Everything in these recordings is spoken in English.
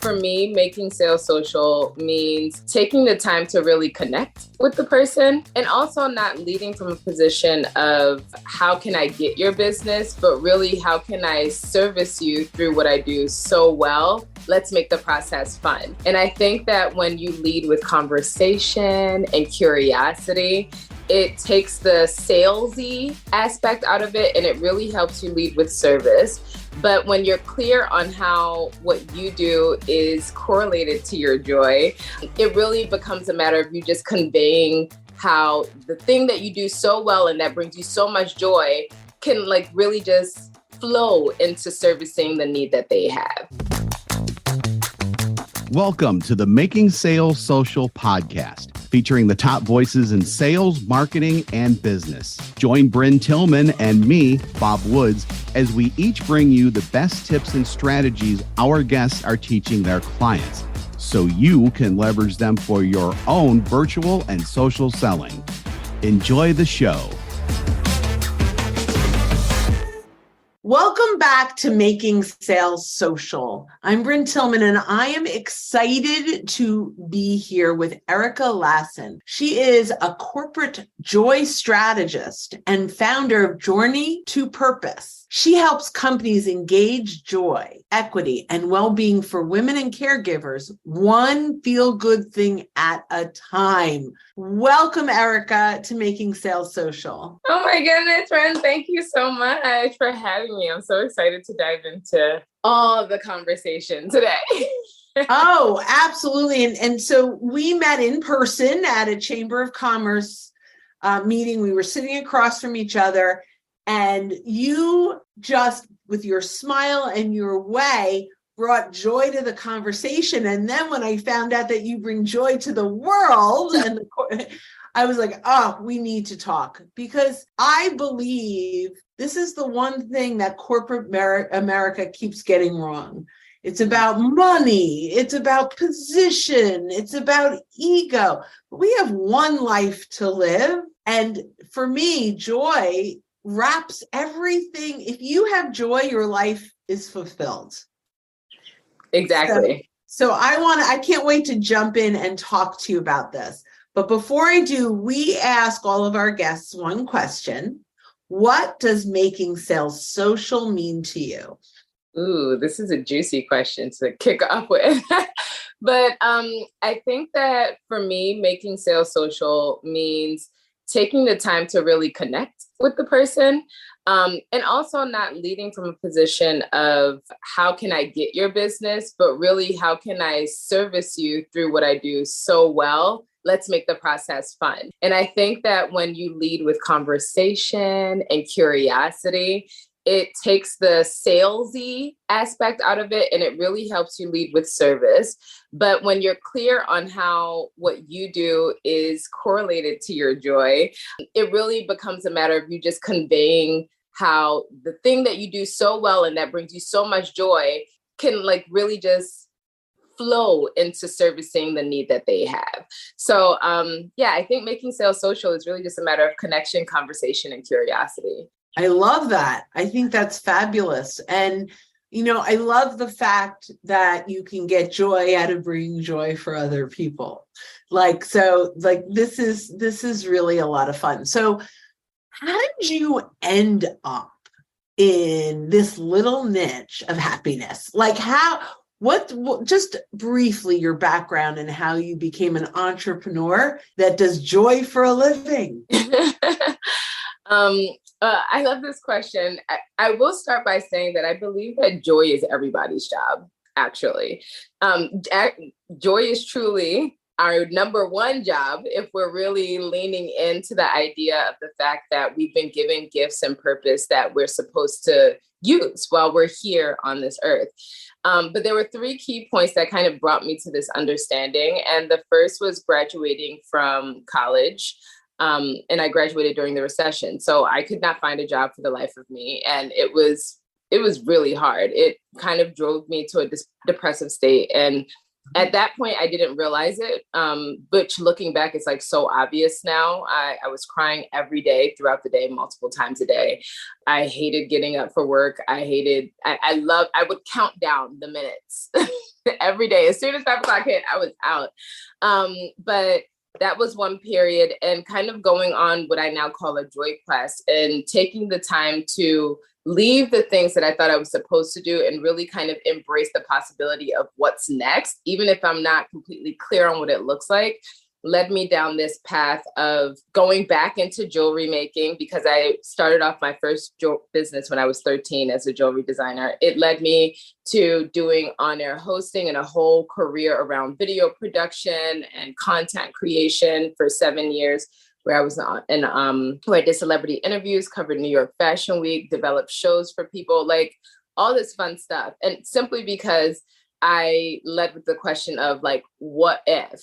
For me, making sales social means taking the time to really connect with the person and also not leading from a position of how can I get your business, but really how can I service you through what I do so well. Let's make the process fun. And I think that when you lead with conversation and curiosity, it takes the salesy aspect out of it and it really helps you lead with service. But when you're clear on how what you do is correlated to your joy, it really becomes a matter of you just conveying how the thing that you do so well and that brings you so much joy can really just flow into servicing the need that they have. Welcome to the Making Sales Social podcast, featuring the top voices in sales, marketing, and business. Join Bryn Tillman and me, Bob Woods, as we each bring you the best tips and strategies our guests are teaching their clients, so you can leverage them for your own virtual and social selling. Enjoy the show. Welcome back to Making Sales Social. I'm Bryn Tillman, and I am excited to be here with Erica Lasan. She is a corporate joy strategist and founder of Journey to Purpose. She helps companies engage joy, equity, and well-being for women and caregivers, one feel-good thing at a time. Welcome, Erica, to Making Sales Social. Oh my goodness, friend. Thank you so much for having me. I'm so excited to dive into all the conversation today. Oh, absolutely. And so we met in person at a Chamber of Commerce meeting. We were sitting across from each other, and you just, with your smile and your way, brought joy to the conversation. And then when I found out that you bring joy to the world, I was like, oh, we need to talk, because I believe this is the one thing that corporate America keeps getting wrong. It's about money. It's about position. It's about ego. But we have one life to live. And for me, joy wraps everything. If you have joy, your life is fulfilled. Exactly. So I can't wait to jump in and talk to you about this. But before I do, we ask all of our guests one question. What does making sales social mean to you? Ooh, this is a juicy question to kick off with. But I think that for me, making sales social means taking the time to really connect with the person, and also not leading from a position of how can I get your business, but really how can I service you through what I do so well. Let's make the process fun. And I think that when you lead with conversation and curiosity, it takes the salesy aspect out of it and it really helps you lead with service. But when you're clear on how what you do is correlated to your joy, it really becomes a matter of you just conveying how the thing that you do so well and that brings you so much joy can really just flow into servicing the need that they have. So I think making sales social is really just a matter of connection, conversation, and curiosity. I love that. I think that's fabulous. And, I love the fact that you can get joy out of bringing joy for other people. This is really a lot of fun. So how did you end up in this little niche of happiness? Just briefly, your background and how you became an entrepreneur that does joy for a living? I love this question. I will start by saying that I believe that joy is everybody's job, actually. Joy is truly our number one job if we're really leaning into the idea of the fact that we've been given gifts and purpose that we're supposed to use while we're here on this earth. But there were three key points that kind of brought me to this understanding. And the first was graduating from college. And I graduated during the recession. So I could not find a job for the life of me. And it was really hard. It kind of drove me to a depressive state. And at that point, I didn't realize it. But looking back, it's so obvious now. I was crying every day throughout the day, multiple times a day. I hated getting up for work. I would count down the minutes every day. As soon as 5 o'clock hit, I was out. But that was one period, and kind of going on what I now call a joy quest, and taking the time to leave the things that I thought I was supposed to do and really kind of embrace the possibility of what's next, even if I'm not completely clear on what it looks like, led me down this path of going back into jewelry making, because I started off my first business when I was 13 as a jewelry designer. It led me to doing on-air hosting and a whole career around video production and content creation for 7 years, where I was where I did celebrity interviews, covered New York Fashion Week, developed shows for people, like all this fun stuff. And simply because I led with the question of like, what if?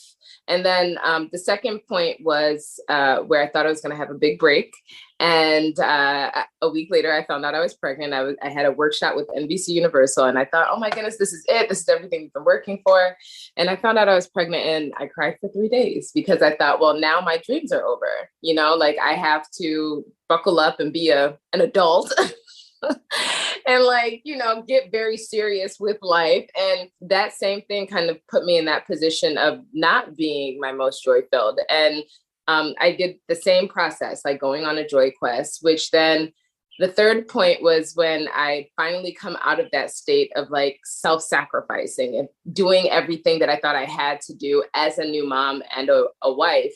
And then the second point was where I thought I was going to have a big break. And a week later, I found out I was pregnant. I had a workshop with NBC Universal, and I thought, oh my goodness, this is it. This is everything we've been working for. And I found out I was pregnant, and I cried for 3 days because I thought, well, now my dreams are over. You know, like I have to buckle up and be an adult. And like, you know, get very serious with life. And that same thing kind of put me in that position of not being my most joy filled. And I did the same process, like going on a joy quest, which then the third point was when I finally come out of that state of like self-sacrificing and doing everything that I thought I had to do as a new mom and a wife.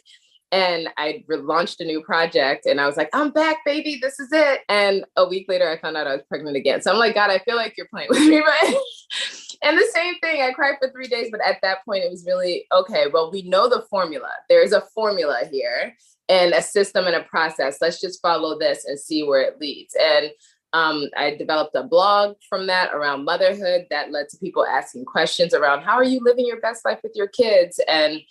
And I launched a new project, and I was like, I'm back, baby. This is it. And a week later, I found out I was pregnant again. So I'm like, God, I feel like you're playing with me, right? And the same thing, I cried for 3 days. But at that point, it was really, okay, well, we know the formula. There's a formula here and a system and a process. Let's just follow this and see where it leads. And I developed a blog from that around motherhood that led to people asking questions around, how are you living your best life with your kids? And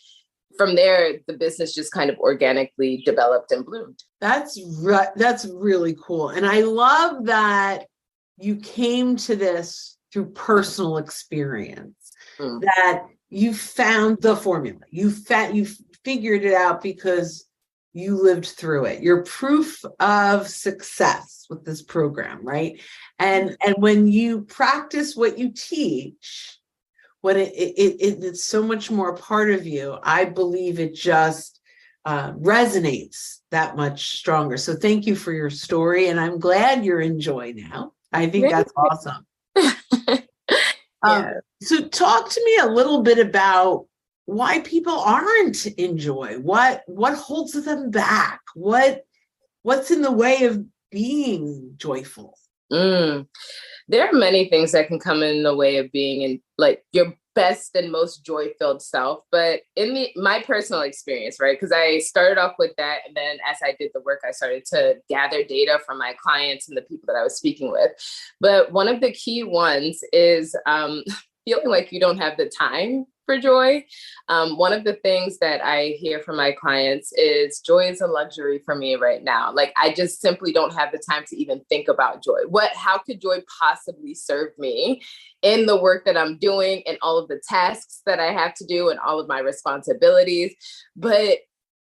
from there, the business just kind of organically developed and bloomed. That's really cool. And I love that you came to this through personal experience, that you found the formula. You figured it out because you lived through it. You're proof of success with this program, right? And when you practice what you teach, when it's so much more a part of you, I believe it just resonates that much stronger. So thank you for your story. And I'm glad you're in joy now. I think that's awesome. Yeah. So talk to me a little bit about why people aren't in joy. What holds them back? What's in the way of being joyful? There are many things that can come in the way of being in like your best and most joy-filled self. But in my personal experience, right? Because I started off with that. And then as I did the work, I started to gather data from my clients and the people that I was speaking with. But one of the key ones is feeling like you don't have the time for joy. One of the things that I hear from my clients is joy is a luxury for me right now. Like, I just simply don't have the time to even think about joy. How could joy possibly serve me in the work that I'm doing and all of the tasks that I have to do and all of my responsibilities? But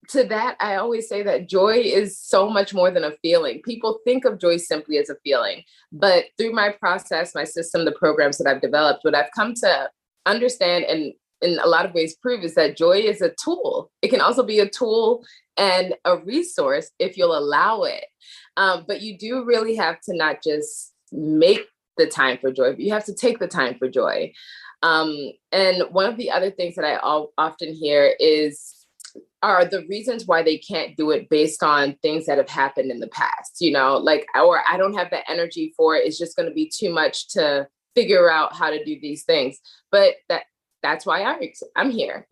to that, I always say that joy is so much more than a feeling. People think of joy simply as a feeling, but through my process, my system, the programs that I've developed, what I've come to understand and in a lot of ways prove is that joy is a tool. It can also be a tool and a resource if you'll allow it. But you do really have to not just make the time for joy, but you have to take the time for joy. And one of the other things that I often hear are the reasons why they can't do it based on things that have happened in the past, like, or I don't have the energy for it. It's just going to be too much to figure out how to do these things. But that's why I'm here,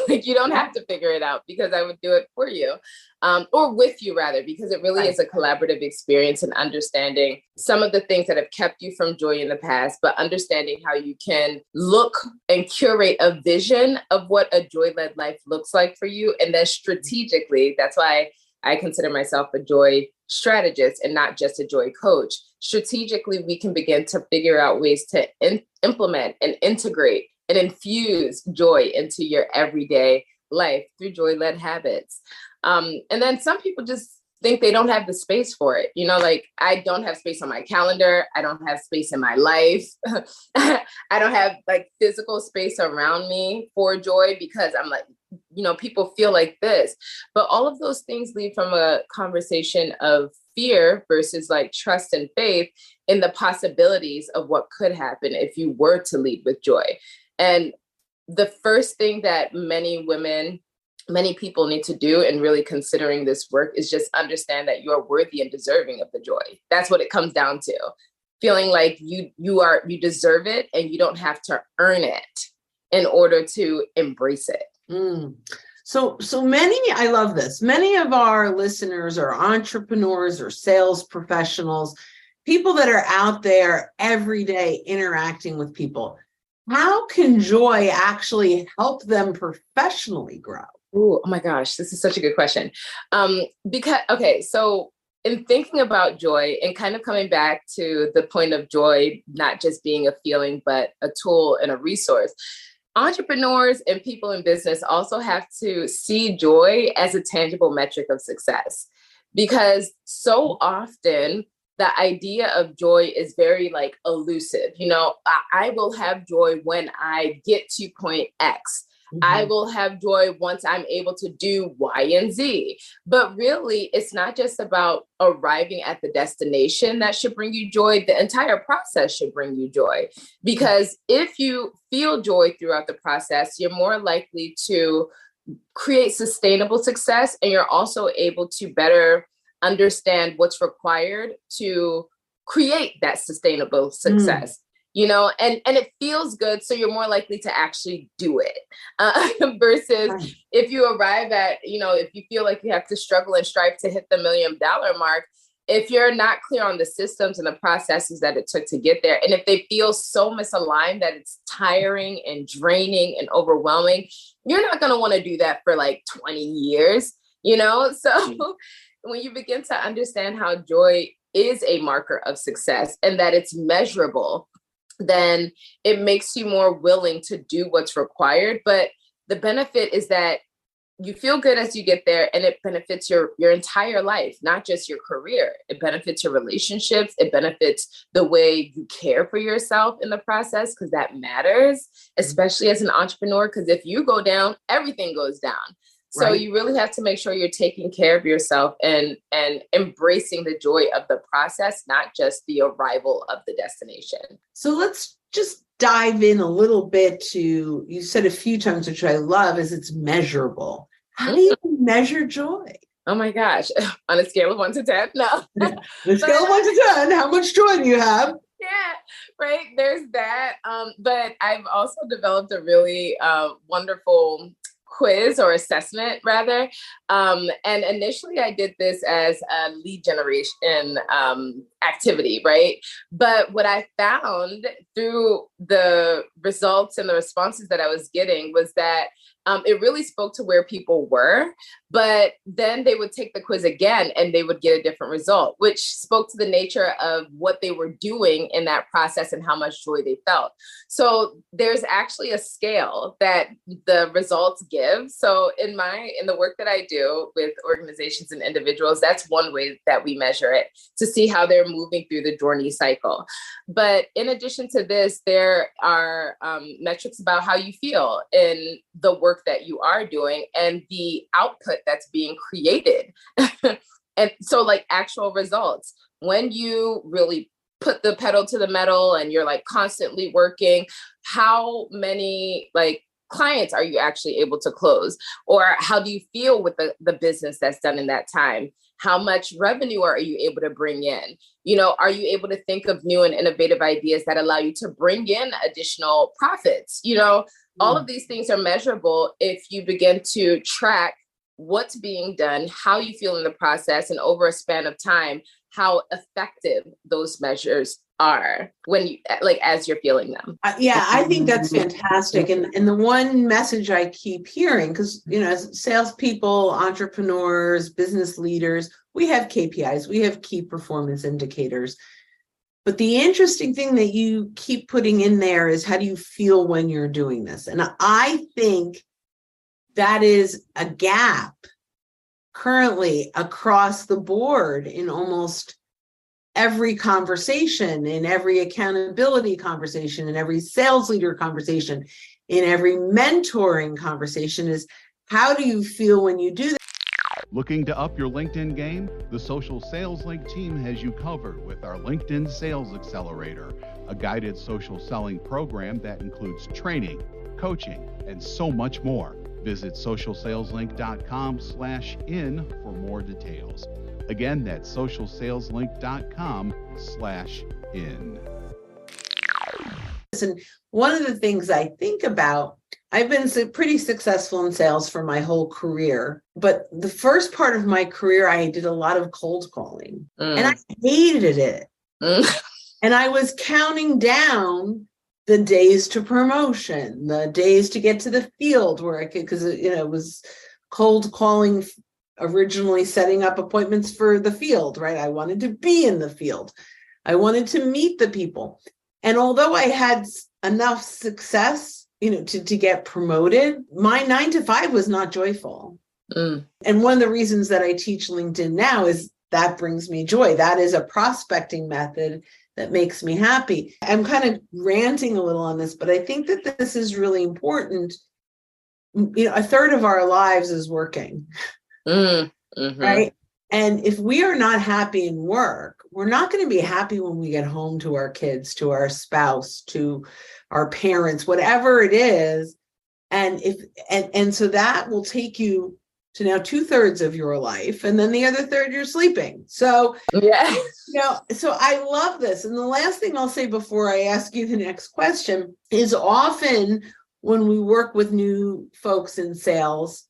like, you don't have to figure it out because I would do it for you, or with you rather, because it really is a collaborative experience and understanding some of the things that have kept you from joy in the past, but understanding how you can look and curate a vision of what a joy-led life looks like for you. And then strategically, that's why I consider myself a joy strategist and not just a joy coach. Strategically, we can begin to figure out ways to implement and integrate and infuse joy into your everyday life through joy-led habits. And then some people just think they don't have the space for it. You know, like I don't have space on my calendar. I don't have space in my life. I don't have like physical space around me for joy because I'm like, you know, people feel like this. But all of those things lead from a conversation of fear versus like trust and faith in the possibilities of what could happen if you were to lead with joy. And the first thing that many people need to do in really considering this work is just understand that you're worthy and deserving of the joy. That's what it comes down to. Feeling like you deserve it and you don't have to earn it in order to embrace it. So many, I love this. Many of our listeners are entrepreneurs or sales professionals, people that are out there every day interacting with people. How can joy actually help them professionally grow? Ooh, oh my gosh, this is such a good question. So in thinking about joy and kind of coming back to the point of joy, not just being a feeling, but a tool and a resource, entrepreneurs and people in business also have to see joy as a tangible metric of success, because so often the idea of joy is very like elusive. You know, I will have joy when I get to point X. I will have joy once I'm able to do Y and Z. But really, it's not just about arriving at the destination that should bring you joy. The entire process should bring you joy. Because if you feel joy throughout the process, you're more likely to create sustainable success, and you're also able to better understand what's required to create that sustainable success. You know, and it feels good. So you're more likely to actually do it versus if you arrive at, you know, if you feel like you have to struggle and strive to hit the $1 million mark, if you're not clear on the systems and the processes that it took to get there, and if they feel so misaligned that it's tiring and draining and overwhelming, you're not going to want to do that for like 20 years, you know? So when you begin to understand how joy is a marker of success and that it's measurable, then it makes you more willing to do what's required. But the benefit is that you feel good as you get there, and it benefits your entire life, not just your career. It benefits your relationships. It benefits the way you care for yourself in the process, because that matters, especially as an entrepreneur, because if you go down, everything goes down. So you really have to make sure you're taking care of yourself and embracing the joy of the process, not just the arrival of the destination. So let's just dive in a little bit to, you said a few times, which I love, is it's measurable. How do you measure joy? Oh my gosh. On a scale of 1 to 10? No. The scale of 1 to 10, how much joy do you have? Yeah, right. There's that. But I've also developed a really wonderful quiz or assessment rather. And initially I did this as a lead generation activity, right? But what I found through the results and the responses that I was getting was that it really spoke to where people were, but then they would take the quiz again and they would get a different result, which spoke to the nature of what they were doing in that process and how much joy they felt. So there's actually a scale that the results give. So in the work that I do with organizations and individuals, that's one way that we measure it, to see how they're moving through the journey cycle. But in addition to this, there are metrics about how you feel in the work that you are doing and the output that's being created. And so like actual results, when you really put the pedal to the metal and you're like constantly working, how many like clients are you actually able to close? Or how do you feel with the business that's done in that time? How much revenue are you able to bring in? You know, are you able to think of new and innovative ideas that allow you to bring in additional profits? You know, all of these things are measurable if you begin to track what's being done, how you feel in the process, and over a span of time, how effective those measures are when you as you're feeling them. Yeah, I think that's fantastic. And the one message I keep hearing, because, you know, as salespeople, entrepreneurs, business leaders, we have KPIs, we have key performance indicators. But the interesting thing that you keep putting in there is, how do you feel when you're doing this? And I think that is a gap currently across the board in almost every conversation, in every accountability conversation, in every sales leader conversation, in every mentoring conversation is, how do you feel when you do that? Looking to up your LinkedIn game? The Social Sales Link team has you covered with our LinkedIn Sales Accelerator, a guided social selling program that includes training, coaching, and so much more. Visit socialsaleslink.com/in for more details. Again, that's socialsaleslink.com/in. And one of the things I think about, I've been pretty successful in sales for my whole career, but the first part of my career, I did a lot of cold calling and I hated it. And I was counting down the days to promotion, the days to get to the field where I could, because it was cold calling, originally setting up appointments for the field, right? I wanted to be in the field. I wanted to meet the people. And although I had enough success, to get promoted, my 9 to 5 was not joyful. And one of the reasons that I teach LinkedIn now is that brings me joy. That is a prospecting method that makes me happy. I'm kind of ranting a little on this, but I think that this is really important. A third of our lives is working, right? And if we are not happy in work, we're not going to be happy when we get home to our kids, to our spouse, to our parents, whatever it is. And so that will take you to now 2/3 of your life. And then the other third, you're sleeping. So, so I love this. And the last thing I'll say before I ask you the next question is, often when we work with new folks in sales,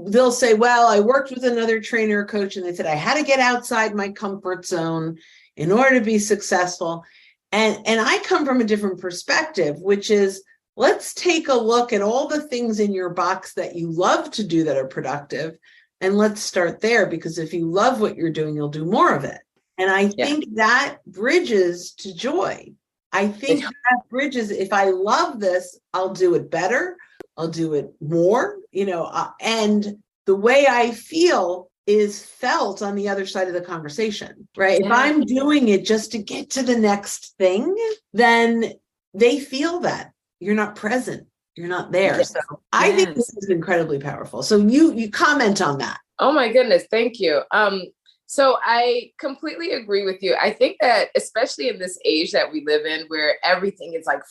they'll say, well, I worked with another trainer or coach, and they said I had to get outside my comfort zone in order to be successful. And I come from a different perspective, which is, let's take a look at all the things in your box that you love to do that are productive. And let's start there, because if you love what you're doing, you'll do more of it. And I think that bridges to joy. I think that bridges, if I love this, I'll do it better. I'll do it more, and the way I feel is felt on the other side of the conversation, right? Yeah. If I'm doing it just to get to the next thing, then they feel that you're not present, you're not there. Yes. So I think this is incredibly powerful. So you comment on that. Oh my goodness. Thank you. So I completely agree with you. I think that especially in this age that we live in, where everything is like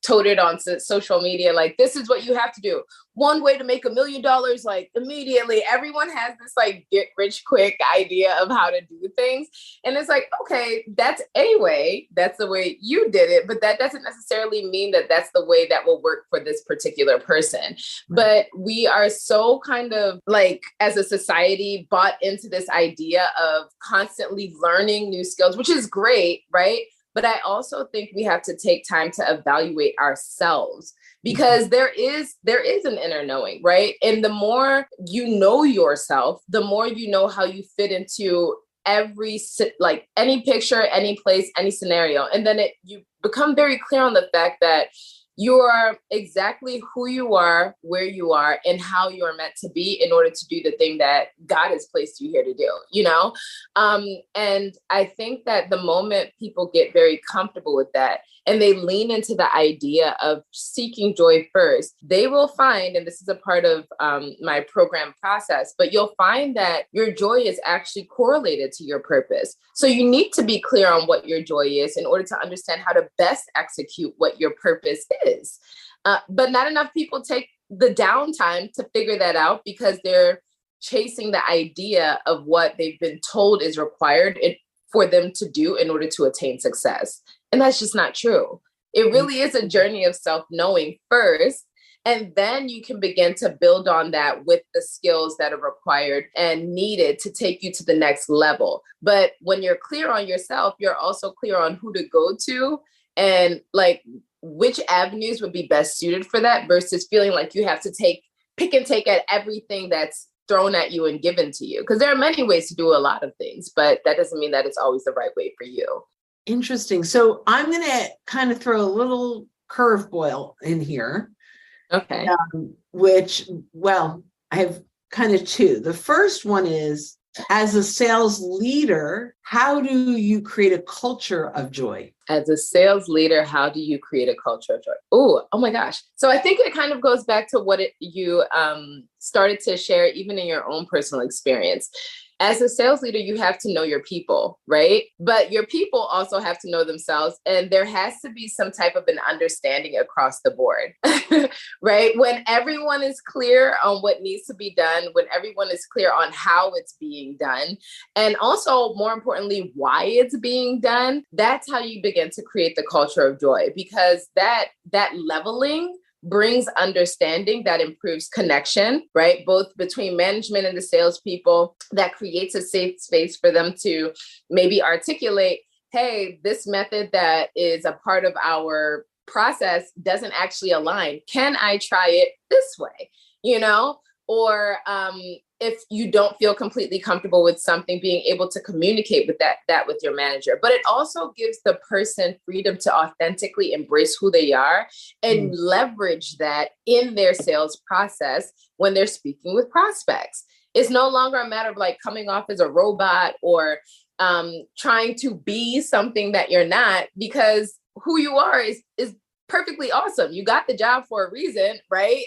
toted on social media, like, this is what you have to do. One way to make $1 million, like, immediately. Everyone has this like get rich quick idea of how to do things. And it's like, okay, that's a way, that's the way you did it, but that doesn't necessarily mean that that's the way that will work for this particular person. But we are so kind of like, as a society, bought into this idea of constantly learning new skills, which is great, right? But I also think we have to take time to evaluate ourselves, because there is an inner knowing, right? And the more you know yourself, the more you know how you fit into any picture, any place, any scenario. And then you become very clear on the fact that you are exactly who you are, where you are, and how you are meant to be in order to do the thing that God has placed you here to do, And I think that the moment people get very comfortable with that and they lean into the idea of seeking joy first, they will find, and this is a part of my program process, but you'll find that your joy is actually correlated to your purpose. So you need to be clear on what your joy is in order to understand how to best execute what your purpose is. But not enough people take the downtime to figure that out, because they're chasing the idea of what they've been told is required for them to do in order to attain success. And that's just not true. It really is a journey of self-knowing first, and then you can begin to build on that with the skills that are required and needed to take you to the next level. But when you're clear on yourself, you're also clear on who to go to and like which avenues would be best suited for that, versus feeling like you have to pick and take at everything that's thrown at you and given to you. Because there are many ways to do a lot of things, but that doesn't mean that it's always the right way for you. Interesting. So I'm going to kind of throw a little curveball in here. Okay. Which, well, I have kind of two. The first one is, as a sales leader, how do you create a culture of joy? As a sales leader, how do you create a culture of joy? Oh my gosh. So I think it kind of goes back to what you started to share, even in your own personal experience. As a sales leader, you have to know your people, right? But your people also have to know themselves. And there has to be some type of an understanding across the board, right? When everyone is clear on what needs to be done, when everyone is clear on how it's being done, and also more importantly, why it's being done, that's how you begin to create the culture of joy, because that leveling brings understanding that improves connection, right? Both between management and the salespeople, that creates a safe space for them to maybe articulate, hey, this method that is a part of our process doesn't actually align. Can I try it this way? Or if you don't feel completely comfortable with something, being able to communicate with that with your manager. But it also gives the person freedom to authentically embrace who they are and leverage that in their sales process when they're speaking with prospects. It's no longer a matter of like coming off as a robot or trying to be something that you're not, because who you are is perfectly awesome. You got the job for a reason, right?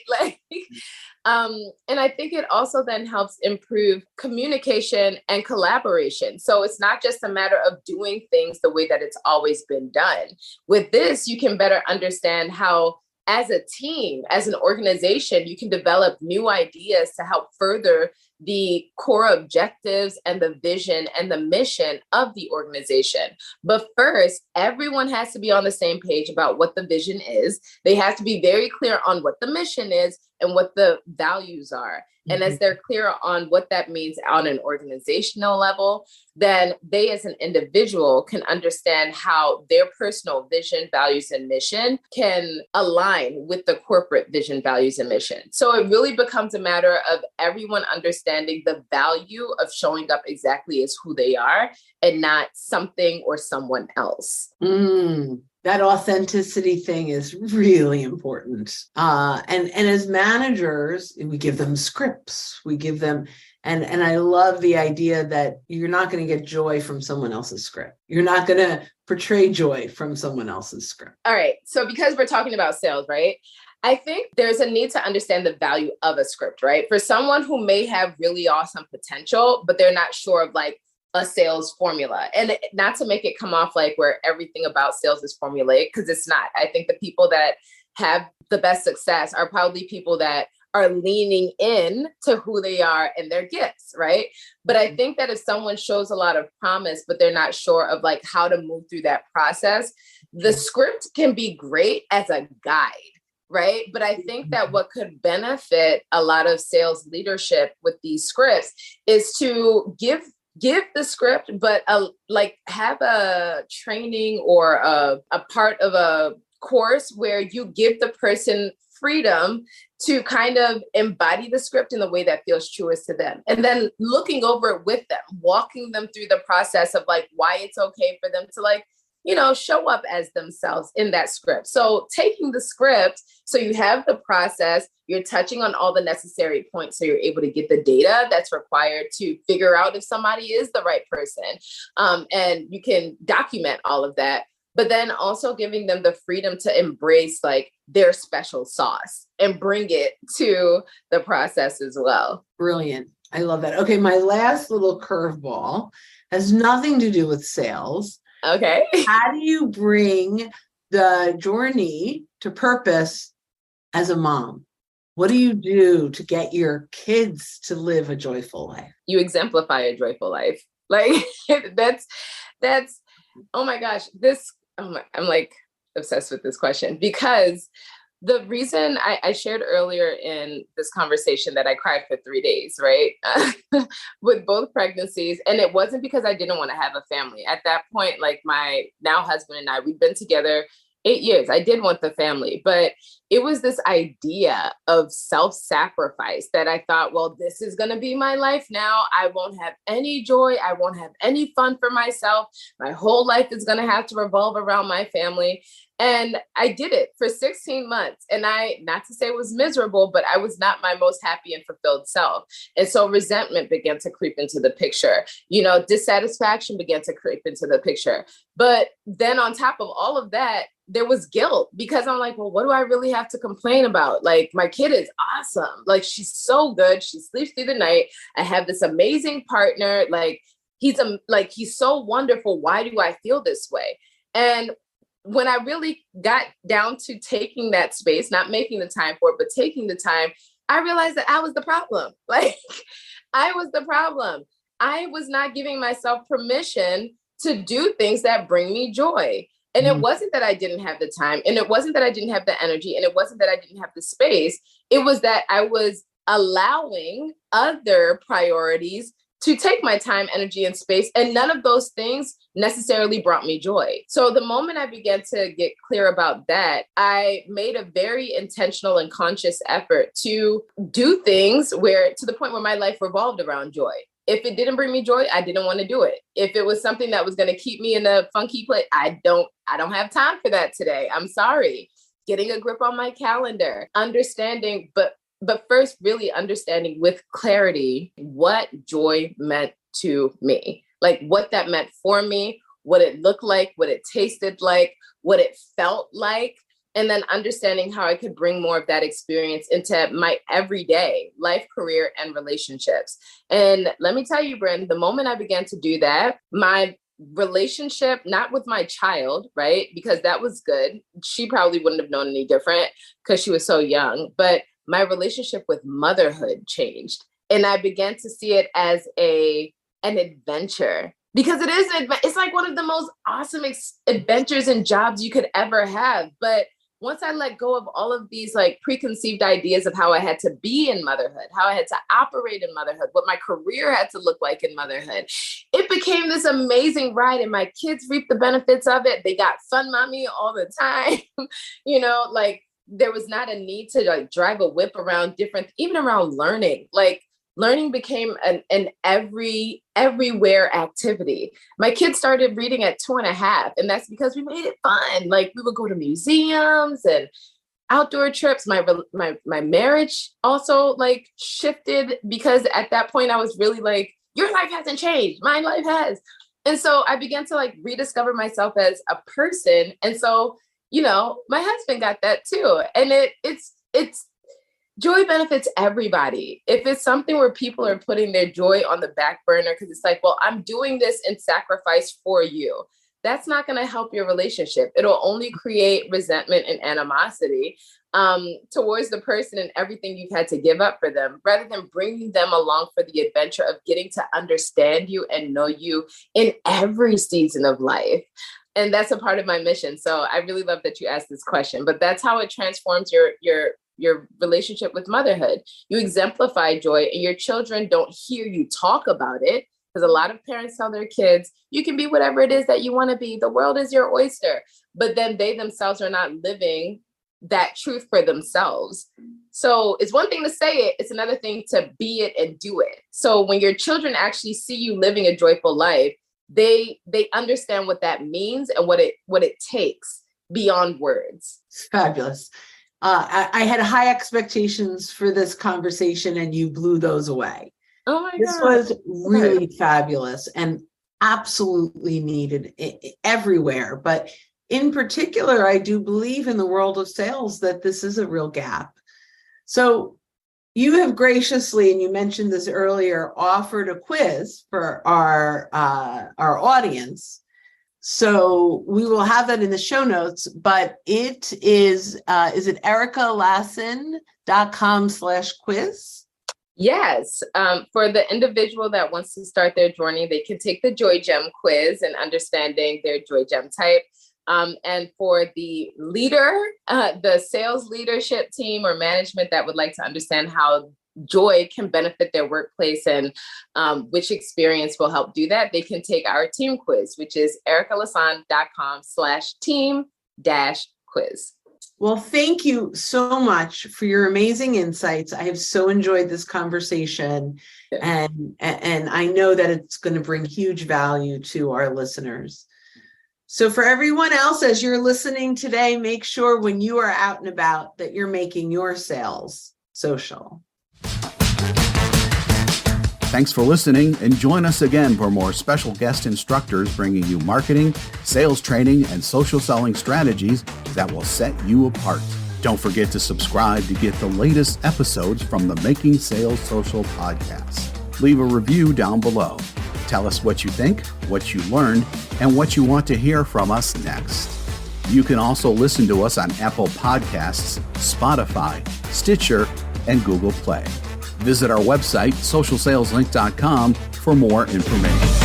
And I think it also then helps improve communication and collaboration. So it's not just a matter of doing things the way that it's always been done. With this, you can better understand how, as a team, as an organization, you can develop new ideas to help further the core objectives and the vision and the mission of the organization. But first, everyone has to be on the same page about what the vision is. They have to be very clear on what the mission is and what the values are. And as they're clear on what that means on an organizational level, then they as an individual can understand how their personal vision, values, and mission can align with the corporate vision, values, and mission. So it really becomes a matter of everyone understanding the value of showing up exactly as who they are and not something or someone else. That authenticity thing is really important. And as managers, we give them scripts, we give them, and I love the idea that you're not going to get joy from someone else's script. You're not going to portray joy from someone else's script. All right. So because we're talking about sales, right? I think there's a need to understand the value of a script, right? For someone who may have really awesome potential, but they're not sure of like a sales formula. And not to make it come off like where everything about sales is formulaic, because it's not. I think the people that have the best success are probably people that are leaning in to who they are and their gifts, right? But I think that if someone shows a lot of promise, but they're not sure of like how to move through that process, the script can be great as a guide, right? But I think that what could benefit a lot of sales leadership with these scripts is to give the script, but like have a training or a part of a course where you give the person freedom to kind of embody the script in the way that feels truest to them. And then looking over it with them, walking them through the process of like why it's okay for them to like, show up as themselves in that script. So taking the script, so you have the process, you're touching on all the necessary points so you're able to get the data that's required to figure out if somebody is the right person. And you can document all of that, but then also giving them the freedom to embrace like their special sauce and bring it to the process as well. Brilliant. I love that. Okay, my last little curveball has nothing to do with sales. Okay. How do you bring the journey to purpose as a mom? What do you do to get your kids to live a joyful life? You exemplify a joyful life. Like that's, oh my gosh, I'm like obsessed with this question, because the reason I shared earlier in this conversation that I cried for 3 days, right? With both pregnancies. And it wasn't because I didn't want to have a family. At that point, like my now husband and I, we'd been together 8 years. I did want the family, but it was this idea of self-sacrifice that I thought, well, this is going to be my life now. I won't have any joy. I won't have any fun for myself. My whole life is going to have to revolve around my family. And I did it for 16 months. And not to say it was miserable, but I was not my most happy and fulfilled self. And so resentment began to creep into the picture. Dissatisfaction began to creep into the picture. But then on top of all of that, there was guilt because I'm like, well, what do I really have to complain about? Like, my kid is awesome. Like, she's so good. She sleeps through the night. I have this amazing partner. Like, he's so wonderful. Why do I feel this way? And when I really got down to taking that space, not making the time for it, but taking the time, I realized that I was the problem. Like, I was the problem. I was not giving myself permission to do things that bring me joy. And it wasn't that I didn't have the time, and it wasn't that I didn't have the energy, and it wasn't that I didn't have the space. It was that I was allowing other priorities to take my time, energy, and space. And none of those things necessarily brought me joy. So the moment I began to get clear about that, I made a very intentional and conscious effort to do things to the point where my life revolved around joy. If it didn't bring me joy, I didn't want to do it. If it was something that was going to keep me in a funky place, I don't have time for that today. I'm sorry. Getting a grip on my calendar, understanding, but first really understanding with clarity what joy meant to me, like what that meant for me, what it looked like, what it tasted like, what it felt like. And then understanding how I could bring more of that experience into my everyday life, career, and relationships. And let me tell you, Bryn, the moment I began to do that, my relationship, not with my child, right? Because that was good. She probably wouldn't have known any different because she was so young. But my relationship with motherhood changed. And I began to see it as an adventure. Because it's like one of the most awesome adventures and jobs you could ever have. But once I let go of all of these like preconceived ideas of how I had to be in motherhood, how I had to operate in motherhood, what my career had to look like in motherhood, it became this amazing ride, and my kids reaped the benefits of it. They got fun mommy all the time. Like there was not a need to like drive a whip around even around learning. Like learning became an everywhere activity. My kids started reading at 2.5, and that's because we made it fun. Like we would go to museums and outdoor trips. My marriage also like shifted because at that point I was really like, your life hasn't changed. My life has. And so I began to like rediscover myself as a person. And so, my husband got that too. And it's joy benefits everybody. If it's something where people are putting their joy on the back burner because it's like, well, I'm doing this in sacrifice for you, that's not going to help your relationship. It'll only create resentment and animosity towards the person and everything you've had to give up for them, rather than bringing them along for the adventure of getting to understand you and know you in every season of life. And that's a part of my mission. So I really love that you asked this question, but that's how it transforms your relationship with motherhood. You exemplify joy, and your children don't hear you talk about it, because a lot of parents tell their kids, you can be whatever it is that you want to be. The world is your oyster. But then they themselves are not living that truth for themselves. So it's one thing to say it, it's another thing to be it and do it. So when your children actually see you living a joyful life, they understand what that means and what it takes beyond words. Fabulous. I had high expectations for this conversation, and you blew those away. Oh my God. This was really fabulous and absolutely needed everywhere. But in particular, I do believe in the world of sales that this is a real gap. So you have graciously, and you mentioned this earlier, offered a quiz for our audience. So we will have that in the show notes, but it is it ericalasan.com/quiz? Yes. For the individual that wants to start their journey, they can take the Joy Gem quiz and understanding their Joy Gem type. And for the leader, the sales leadership team or management that would like to understand how joy can benefit their workplace and which experience will help do that, they can take our team quiz, which is ericalasan.com/team sales-quiz. Well, thank you so much for your amazing insights. I have so enjoyed this conversation, and I know that it's going to bring huge value to our listeners. So for everyone else, as you're listening today, make sure when you are out and about that you're making your sales social. Thanks for listening, and join us again for more special guest instructors bringing you marketing, sales training, and social selling strategies that will set you apart. Don't forget to subscribe to get the latest episodes from the Making Sales Social podcast. Leave a review down below. Tell us what you think, what you learned, and what you want to hear from us next. You can also listen to us on Apple Podcasts, Spotify, Stitcher, and Google Play. Visit our website, socialsaleslink.com, for more information.